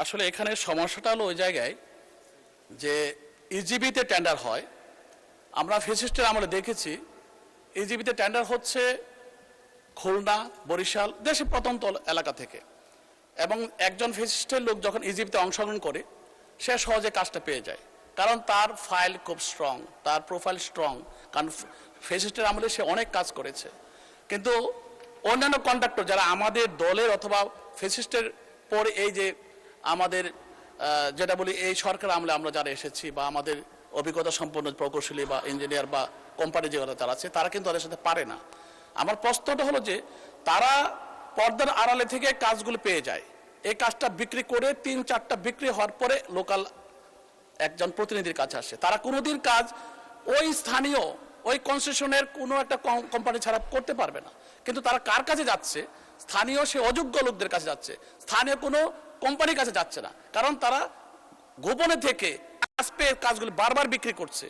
আসলে এখানে সমস্যাটা হলো ওই জায়গায় যে ইজিবিতে টেন্ডার হয়। আমরা ফ্যাসিস্টের আমলে দেখেছি ইজিবিতে টেন্ডার হচ্ছে খুলনা, বরিশাল, দেশের প্রত্যন্ত এলাকা থেকে, এবং একজন ফ্যাসিস্টের লোক যখন ইজিবিতে অংশগ্রহণ করে সে সহজে কাজটা পেয়ে যায়, কারণ তার ফাইল খুব স্ট্রং, তার প্রোফাইল স্ট্রং, কারণ ফ্যাসিস্টের আমলে সে অনেক কাজ করেছে। কিন্তু অন্যান্য কন্ট্রাক্টর যারা আমাদের দলের অথবা ফ্যাসিস্টের পরে এই যে আমাদের যেটা বলি এই সরকার আমলে আমরা যারা এসেছি বা আমাদের অভিজ্ঞতা সম্পন্ন প্রকৌশলী বা ইঞ্জিনিয়ার বা কোম্পানি যেগুলো তারা আছে, তারা কিন্তু তাদের সাথে পারে না। আমার প্রশ্নটা হলো যে তারা পর্দার আড়ালে থেকে কাজগুলো পেয়ে যায়, এই কাজটা বিক্রি করে 3-4টা বিক্রি হওয়ার পরে লোকাল একজন প্রতিনিধির কাছে আসে। তারা কোনোদিন কাজ ওই স্থানীয় ওই কনসেশনের কোনো একটা কোম্পানি ছাড়া করতে পারবে না। কিন্তু তারা কার কাছে যাচ্ছে? স্থানীয় সে অযোগ্য লোকদের কাছে যাচ্ছে, স্থানীয় কোনো কোম্পানির কাছে যাচ্ছে না, কারণ তারা গোপনে থেকে কাজ পেয়ে কাজগুলি বারবার বিক্রি করছে।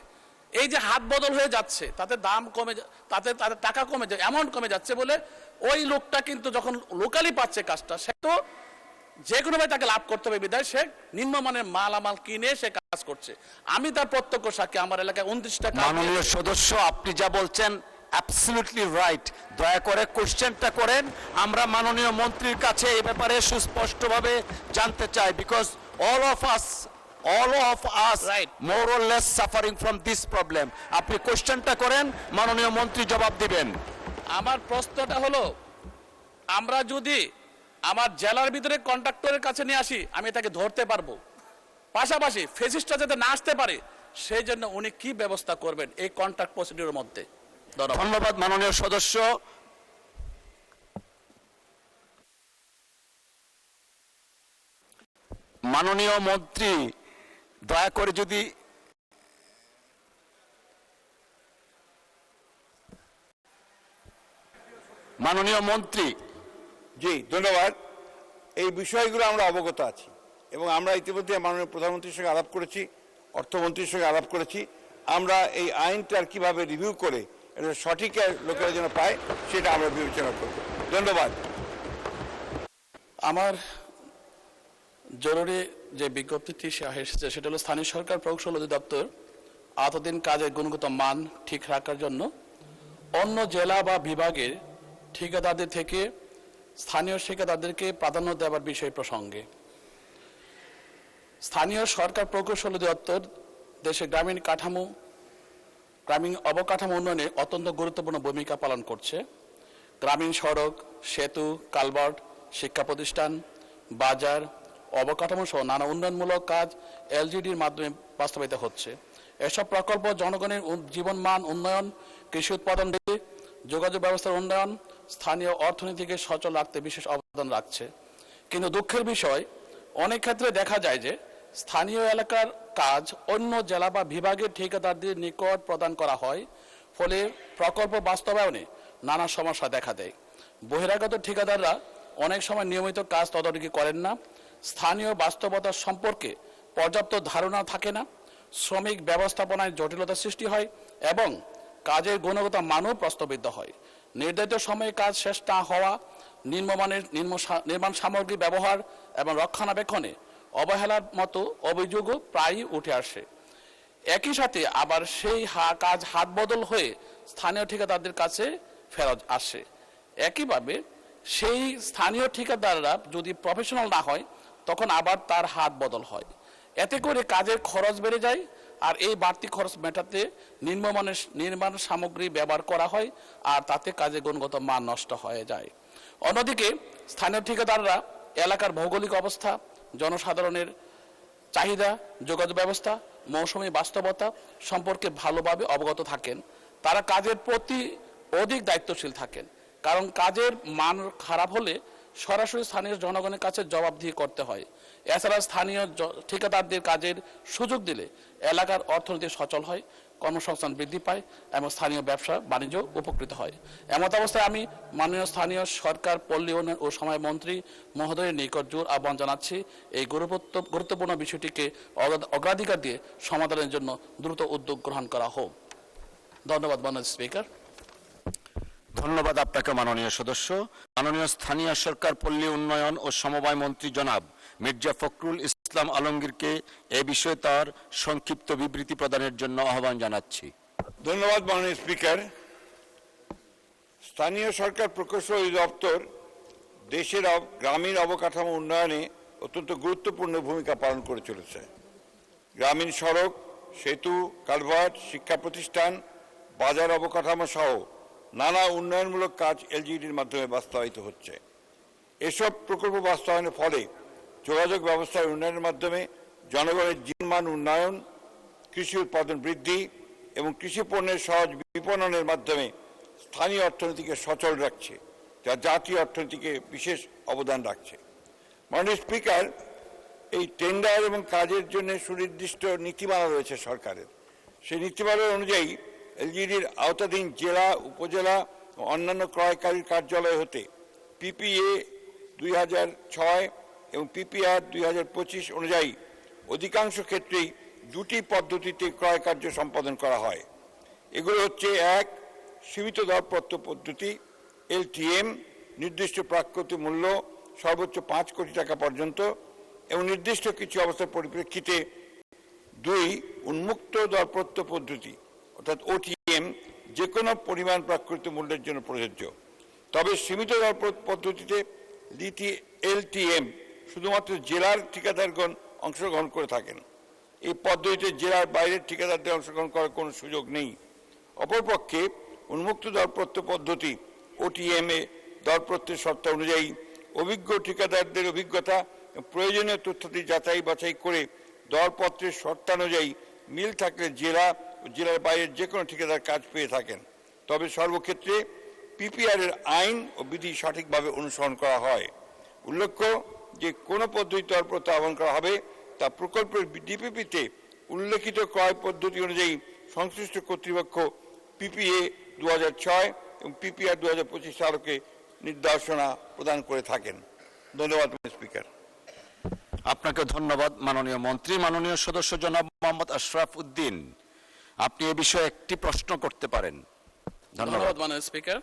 এই যে হাত বদল হয়ে যাচ্ছে, তাতে দাম কমে, তাতে তাদের টাকা কমে যায়, অ্যামাউন্ট কমে যাচ্ছে বলে ওই লোকটা কিন্তু যখন লোকালি পাচ্ছে কাজটা, সে তো যে কোনোভাবে তাকে লাভ করতে হবে বিধায় সে নিম্নমানের মালামাল কিনে সে কাজ করছে। আমি তার প্রত্যক্ষ সাক্ষী, আমার এলাকায় 29টা। মাননীয় সদস্য, আপনি যা বলছেন অ্যাবসলিউটলি রাইট। দয়া করে কোশ্চেনটা করেন, আমরা মাননীয় মন্ত্রীর কাছে এই ব্যাপারে সুস্পষ্টভাবে জানতে চাই, because all of us Right. more or less suffering from this problem. আপনি কোশ্চেনটা করেন, মাননীয় মন্ত্রী জবাব দিবেন। আমার প্রশ্নটা হলো, আমরা যদি আমার জেলার ভিতরে কন্ট্রাক্টরের কাছে নিয়ে আসি, আমি তাকে ধরতে পারবো, পাশাপাশি ফেসিস্টটা যাতে না আসতে পারে সেই জন্য উনি কি ব্যবস্থা করবেন এই কন্ট্রাক্ট প্রসিডিউরের মধ্যে? ধন্যবাদ মাননীয় সদস্য। মাননীয় মন্ত্রী দয়া করে যদি মাননীয় মন্ত্রী। জি ধন্যবাদ। এই বিষয়গুলো আমরা অবগত আছি এবং আমরা ইতিমধ্যে মাননীয় প্রধানমন্ত্রীর সঙ্গে আলাপ করেছি, অর্থমন্ত্রীর সঙ্গে আলাপ করেছি। আমরা এই আইনটার কিভাবে রিভিউ করে এটা সঠিক লোকেরা যেন পায় সেটা আমরা বিবেচনা করব। ধন্যবাদ। আমার জরুরি যে বিজ্ঞপ্তিটি এসেছে সেটা হলো স্থানীয় সরকার প্রকৌশল অধিদপ্তর এতদিন কাজের গুণগত মান ঠিক রাখার জন্য অন্য জেলা বা বিভাগের ঠিকাদারদের থেকে স্থানীয় ঠিকাদারদেরকে প্রাধান্য দেওয়ার বিষয় প্রসঙ্গে স্থানীয় সরকার প্রকৌশল অধিদপ্তর দেশের গ্রামীণ অবকাঠামো উন্নয়নে অত্যন্ত গুরুত্বপূর্ণ ভূমিকা পালন করছে। গ্রামীণ সড়ক, সেতু, কালভার্ট, শিক্ষা প্রতিষ্ঠান, বাজার, অবকাঠামো সহ নানা উন্নয়নমূলক কাজ এলজিডির মাধ্যমে বাস্তবায়িত হচ্ছে। এসব প্রকল্প জনগণের জীবনমান উন্নয়ন, কৃষি উৎপাদন বৃদ্ধি, যোগাযোগ ব্যবস্থার উন্নয়ন, স্থানীয় অর্থনীতিকে সচল রাখতে বিশেষ অবদান রাখছে। কিন্তু দুঃখের বিষয়, অনেক ক্ষেত্রে দেখা যায় যে স্থানীয় এলাকার কাজ অন্য জেলা বা বিভাগের ঠিকাদারদের নিকট প্রদান করা হয়, ফলে প্রকল্প বাস্তবায়নে নানা সমস্যা দেখা দেয়। বহিরাগত ঠিকাদাররা অনেক সময় নিয়মিত কাজ তদারকি করেন না, স্থানীয় বাস্তবতা সম্পর্কে পর্যাপ্ত ধারণা থাকে না, শ্রমিক ব্যবস্থাপনায় জটিলতা সৃষ্টি হয় এবং কাজের গুণগত মানও প্রশ্নবিদ্ধ হয়। নির্ধারিত সময়ে কাজ শেষ না হওয়া, নির্মাণ সামগ্রী ব্যবহার এবং রক্ষণাবেক্ষণে অবহেলার মতো অভিযোগও প্রায়ই উঠে আসে। একই সাথে আবার সেই কাজ হাত বদল হয়ে স্থানীয় ঠিকাদারদের কাছে ফেরত আসে। একইভাবে সেই স্থানীয় ঠিকাদাররা যদি প্রফেশনাল না হয় তখন আবার তার হাত বদল হয়। এতে করে কাজের খরচ বেড়ে যায়, আর এই বাড়তি খরচ মেটাতে নির্মাণ সামগ্রী ব্যবহার করা হয়, আর তাতে কাজের গুণগত মান নষ্ট হয়ে যায়। অন্যদিকে স্থানীয় ঠিকাদাররা এলাকার ভৌগোলিক অবস্থা, জনসাধারণের চাহিদা, যোগাযোগ ব্যবস্থা, মৌসুমী বাস্তবতা সম্পর্কে ভালোভাবে অবগত থাকেন। তারা কাজের প্রতি অধিক দায়িত্বশীল থাকেন, কারণ কাজের মান খারাপ হলে সরাসরি স্থানীয় জনগণের কাছে জবাবদিহি করতে হয়। এছাড়া স্থানীয় ঠিকাদারদের কাজের সুযোগ দিলে এলাকার অর্থনীতি সচল হয়, কর্মসংস্থান বৃদ্ধি পায় এবং স্থানীয় ব্যবসা বাণিজ্য উপকৃত হয়। এমত অবস্থায় আমি মাননীয় স্থানীয় সরকার, পল্লী উন্নয়ন ও সময় মন্ত্রী মহোদয়ের নিকট জোর আহ্বান জানাচ্ছি এই গুরুত্বপূর্ণ বিষয়টিকে অগ্রাধিকার দিয়ে সমাধানের জন্য দ্রুত উদ্যোগ গ্রহণ করা হোক। ধন্যবাদ মাননীয় স্পিকার। ধন্যবাদ আপনাকে মাননীয় সদস্য। মাননীয় স্থানীয় সরকার, পল্লী উন্নয়ন ও সমবায় মন্ত্রী জনাব মির্জা ফখরুল ইসলাম আলমগীরকে এ বিষয়ে তার সংক্ষিপ্ত বিবৃতি প্রদানের জন্য আহ্বান জানাচ্ছি। ধন্যবাদ মাননীয় স্পিকার। স্থানীয় সরকার প্রকৌশল অধিদপ্তর দেশের গ্রামীণ অবকাঠামো উন্নয়নে অত্যন্ত গুরুত্বপূর্ণ ভূমিকা পালন করে চলেছে। গ্রামীণ সড়ক, সেতু, কালভার্ট, শিক্ষা প্রতিষ্ঠান, বাজার অবকাঠামো সহ নানা উন্নয়নমূলক কাজ এলজিইডির মাধ্যমে বাস্তবায়িত হচ্ছে। এসব প্রকল্প বাস্তবায়নের ফলে যোগাযোগ ব্যবস্থার উন্নয়নের মাধ্যমে জনগণের জীবনমান উন্নয়ন, কৃষি উৎপাদন বৃদ্ধি এবং কৃষি পণ্যের সহজ বিপণনের মাধ্যমে স্থানীয় অর্থনীতিকে সচল রাখছে, যা জাতীয় অর্থনীতিকে বিশেষ অবদান রাখছে। মাননীয় স্পিকার, এই টেন্ডার এবং কাজের জন্য সুনির্দিষ্ট নীতিমালা রয়েছে সরকারের। সেই নীতিমালা অনুযায়ী এলজিইডির আওতাধীন জেলা, উপজেলা ও অন্যান্য ক্রয়কারীর কার্যালয় হতে পিপিএ 2006 এবং পিপিআর 2025 অনুযায়ী অধিকাংশ ক্ষেত্রেই দুটি পদ্ধতিতে ক্রয় কার্য সম্পাদন করা হয়। এগুলো হচ্ছে: 1, সীমিত দরপত্র পদ্ধতি এলটিএম, নির্দিষ্ট প্রাকৃত মূল্য সর্বোচ্চ 5 কোটি টাকা পর্যন্ত এবং নির্দিষ্ট কিছু অবস্থার পরিপ্রেক্ষিতে। 2, উন্মুক্ত দরপত্র পদ্ধতি অর্থাৎ ওটিএম, যে কোনো পরিমাণ প্রাকৃত মূল্যের জন্য প্রযোজ্য। তবে সীমিত দরপত্র পদ্ধতিতে এলটিএম শুধুমাত্র জেলার ঠিকাদারগণ অংশগ্রহণ করে থাকেন। এই পদ্ধতিতে জেলার বাইরের ঠিকাদারদের অংশগ্রহণ করার কোনো সুযোগ নেই। অপরপক্ষে উন্মুক্ত দরপত্র পদ্ধতি ওটিএম এ দরপত্রের শর্ত অনুযায়ী অভিজ্ঞ ঠিকাদারদের অভিজ্ঞতা প্রয়োজনীয় তথ্যটি যাচাই বাছাই করে দরপত্রের শর্তানুযায়ী মিল থাকলে জেলা ও জেলার বাইরের যে কোনো ঠিকাদার কাজ পেয়ে থাকেন। তবে সর্বক্ষেত্রে পিপিআর এর আইন ও বিধি সঠিকভাবে অনুসরণ করা হয়। উল্লেখ্য যে কোনো পদ্ধতি দরপত্র আহ্বান করা হবে তা প্রকল্পের ডিপিপিতে উল্লেখিত ক্রয় পদ্ধতি অনুযায়ী সংশ্লিষ্ট কর্তৃপক্ষ পিপিএ 2006 এবং পিপিআর 2025 সালকে নির্দেশনা প্রদান করে থাকেন। ধন্যবাদ স্পিকার। আপনাকে ধন্যবাদ মাননীয় মন্ত্রী। মাননীয় সদস্য জনাব মোহাম্মদ আশরাফ উদ্দিন, আপনি এ বিষয়ে একটি প্রশ্ন করতে পারেন। ধন্যবাদ মাননীয় স্পিকার।